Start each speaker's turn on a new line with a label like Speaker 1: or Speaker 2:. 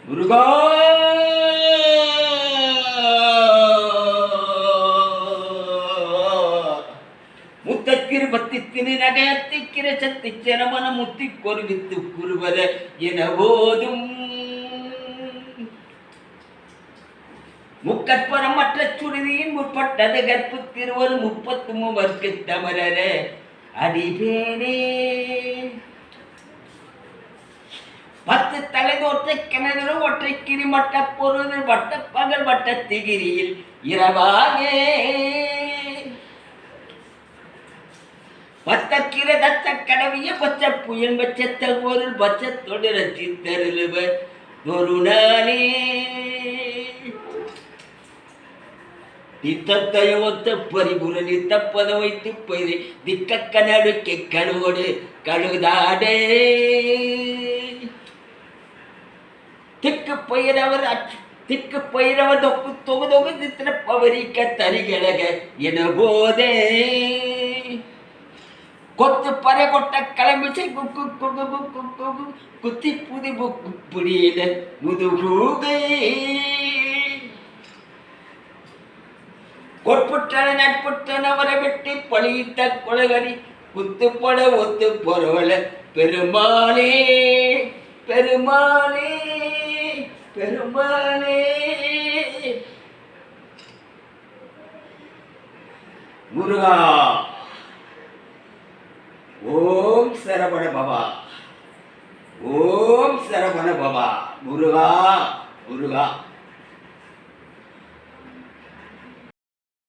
Speaker 1: முருகா முத்தக்கிரு பத்தித்திரு நகத்திக்கிற சத்தி செனமன முத்தி கொருவித்து குருவர என போதும் முக்கற்பரம் மற்ற சுருதியின் முற்பட்டது கற்பு திருவரு 33 தமரர அடிபேனே 10 தலைதோற்றை கிணறு ஒற்றை கிரிமட்ட பொருள் வட்ட பகல் வட்ட திகிரியில் இரவாகே பத்தக்கிர தத்த கடவிய பச்ச புயல் பச்சத்தல் பொருள் பச்சத்தொடு ரச்சித்தருளுவ ஒரு நாளே நித்தத்தைய ஒத்த பரிபுர நித்தப்பத வைத்து பயிரை திக்க கனடுக்கை கழுவோடு கழுதாடே திக்கு பயிரவர் தொக்கு தொகு தொகு தித்திர பவரிக்க தரிகழக என போதே கொத்து பறை கொட்ட கிளம்பிச்சை குக்கு குகு குக்கு குகு குத்தி புதி புக்கு புடியில முதுகூகை கொட்புற்றன நட்புற்றன வர வெட்டி பழியிட்ட கொலகரி குத்துப்பட ஒத்து பொறவல பெருமாளே பெருமாளே பெருமாளே முருகா ஓம் சரவண பவா ஓம் சரவண பவா முருகா முருகா